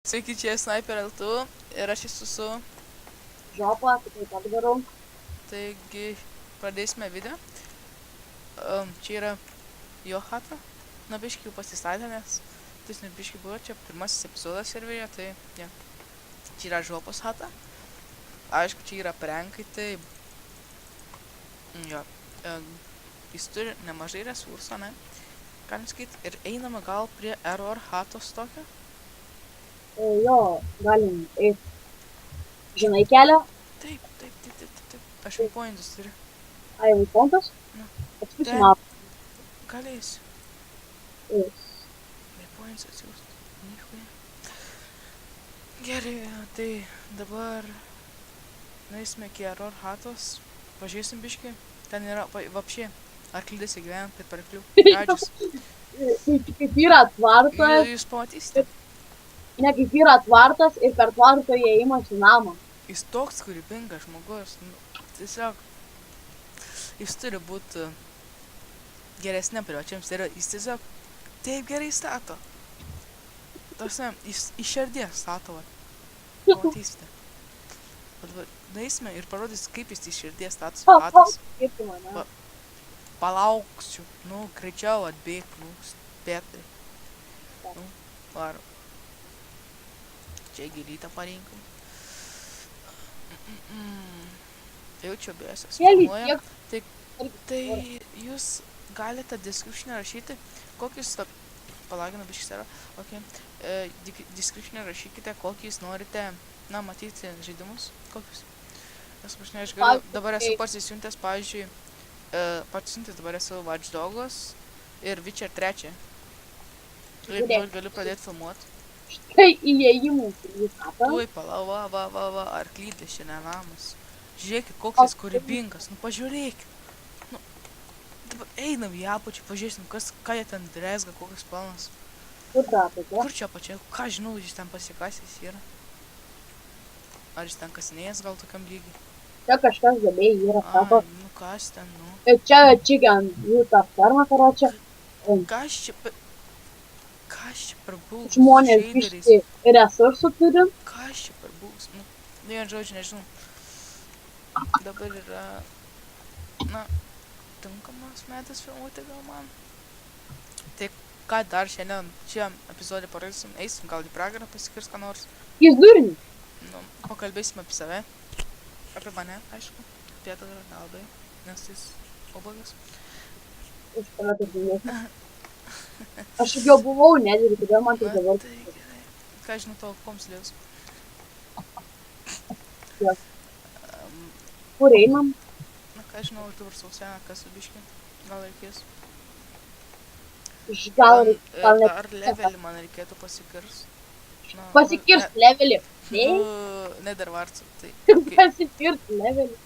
Sveiki, čia Sniper LT ir aš esu su... Žopą, tai taip darau. Taigi, pradėsime video. Čia yra jo chata. Na, biškai jau pasistatė, nes tas biškai buvo čia pirmasis epizodas serveryje, tai ja. Čia yra Žopos chata. Aišku, čia yra prankai, tai... Jo. Jis turi nemažai resursų, ne? Galim sakyti, ir einame gal prie error chatos tokio. Jo, galim eiti. Žinai kelią? Taip. Aš waypointus turiu. Ai, waypointas? Nu. Atsiųsiu mapą. Galėsiu. Eis. Waypoints atsiųst. Nichuja. Gerai, tai dabar nueisime iki error chatos. Pažiūrėsim biškį. Ten yra, vapšė, arklidėse gyvenant, kaip arklių. Radžius. Kaip yra tvartas, Jūs pamatysite. ne kaip yra tvartas ir per tvarto įėjimas į namą. Jis toks kūrybingas žmogus. Tiesiog, jis turi būti geresnė privačiams. Tai yra, jis tiesiog taip gerai stato. Tarsi, jis iš širdies stato, va. Pamatysite. Nueisime ir parodys, kaip jis iš širdies status patas. Kaip tu mane? Palauksiu. Nu, greičiau atbėg, nu, spėtai. Nu, varom. Čia gėlytą parinkom. Jaučiu bėsas. Tai jūs galite description'e rašyti, kokius, palaginu biškis yra, description'e rašykite, kokius norite, na, matyti žaidimus, kokius. Nes, aš galiu, dabar esu parsisiuntęs, pavyzdžiui, dabar esu Watch Dogs ir Witcher 3. Ir galiu pradėti filmuoti. Štai įėjimų į katą. Tuoj, palau, va, arklydės šiandien namas. Žiūrėkit, koks jis kūrybingas, nu pažiūrėkit. Nu, dabar einam į apačią, pažiūrėsim, ką jie ten drezga, kokios spalvos. Kur čia apačia, ką žinau, jis ten pasikasęs yra. Ar jis ten kasinėjęs gal tokiam lygiai? Čia kažkas galiai yra, sako. Nu kas ten, nu. Čia chicken, jų ta ferma, karočią. Kas čia per bugs? Žmonės biški resursų turi. Kas čia per bugs? Nu, vien žodžiu, nežinau. Dabar yra, na, tinkamas metas filmuoti gal man. Tai ką dar šiandien, šiam epizodė parodysim, eisim gal į pragarą pasikirs ką nors. Jis durni. Nu, pakalbėsim apie save. Apie mane, aišku. Apie tą nelabai, nes jis obagas. Už tave tai džiūrėsi. Aš jau buvau, nedėliu, kodėl man tai dabar. Tai gerai. Ką žinau tavo komslius? Kur einam? Na, ką žinau, aš dabar sausianą, kas su biškį. Gal reikės. Gal Ar levelį man reikėtų pasikirst? Pasikirst levelį. Netherwartsų, tai... Pasikirst levelį.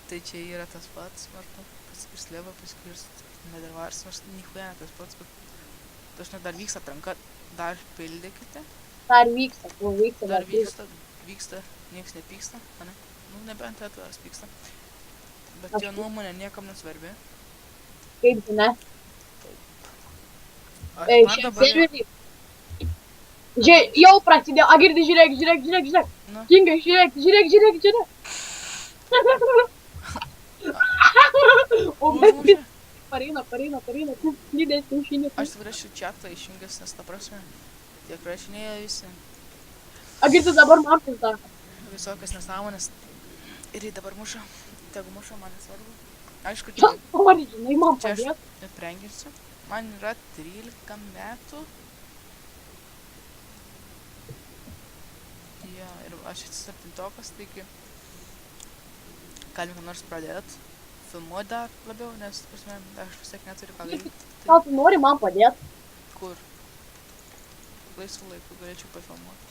Tai čia yra tas pats, maždaug. Pasikirst levelį, pasikirst Netherwartsų, nors nichuja tas pats, bet... Dažnai dar vyksta atranka, dar pildykite. Dar vyksta, Dar vyksta, nieks nepyksta, ane? Nu, nebent atviras pyksta. Bet jo nuomonė niekam nesvarbi. Kaip žinia. Šiam serverį. Jau prasidėjo, Agirdi, žiūrėk. Kinga, žiūrėk. O bet pareina, slidės kiaušinės. Aš dabar esu chatą išjungęs, nes ta prasme, tiek rašinėja visi. Agirdi dabar markas dar. Visokias nesąmonės. Ir jį dabar muša. Tegu muša, man nesvarbu. Aišku, čia Žinai, man padės. Čia prenginsiu. Man yra 13 metų. Ja, ir aš esu 7-okas, taigi galim nors pradėt filmuoti dar labiau, nes, prasme, aš vis tiek neturiu ką daryti. Gal tu nori man padėt? Kur? Laisvų laikų galėčiau pafilmuoti.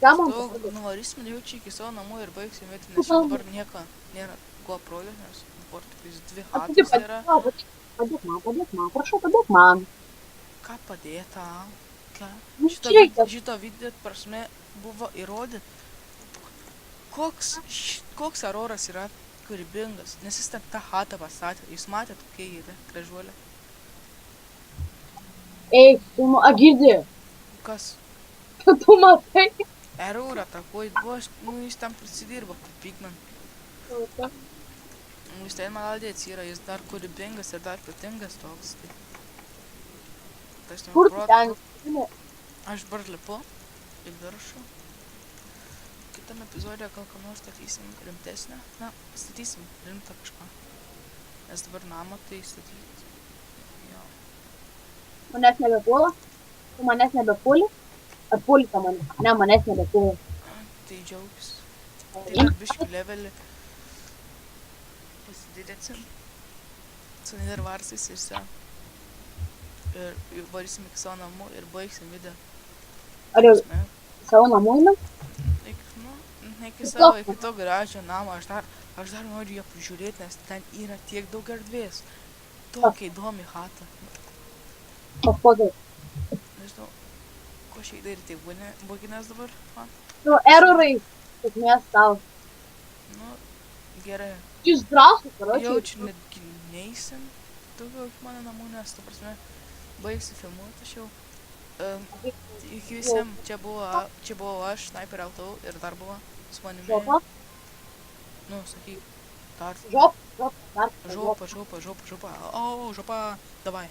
Ką man padėt? Nuvarysim jau čia iki savo namų ir baigsim vėti, nes čia dabar nieko nėra kuo prolės, nes dabar tiktais 2 chatos yra. Padėk man, prašau, padėk man. Ką padėta? Ką? Šito video, prasme, buvo įrodyt, koks Auroras yra kūrybingas, nes jis ten tą chatą pastatė. Jūs matėt, kokia yra gražuolė? Ei, girdi, Kas? tu matai? Erų atakuoji, nu jis tam prisidirbo, Pigman. Nu jis ten maladėts yra, jis dar kūrybingas ir dar protingas toks. Tai aš Kur tu ten? Aš dabar lipu į viršų. Kitam epizode gal ką nors statysim rimtesnę. Na, statysim rimtą kažką. Nes dabar namą tai statyti. Jo. Manęs nebepuola? Tu manęs nebepuli? Ar puli tą mane? Ne, manęs nebepuli. Tai džiaugis. Tai dar biškį levelį pasididėsim. Su Nidervarsais ir sen. Ir varysim iki savo namų ir baigsim video. Ar jau Prasme, savo namų einam? ne iki savo, iki to gražio namo. Aš dar noriu ją pažiūrėti, nes ten yra tiek daug erdvės. Tokia įdomi chata. Kažkodėl. Nežinau, ko šiai daryti. Buginės dabar man? Nu, erorai. Sėkmės tau. Nu, gerai. Jūs drąsūs, karočiui. Jaučiu, netgi neisim daugiau iki mano namų, nes, ta prasme, baigsiu filmuoti aš jau. Iki visiems, čia buvo aš, Sniper Auto ir dar buvo su manimi. Žopa? Nu, sakyk, dar. Žopa, žopa, dar. Žopa. O, žopa, davai.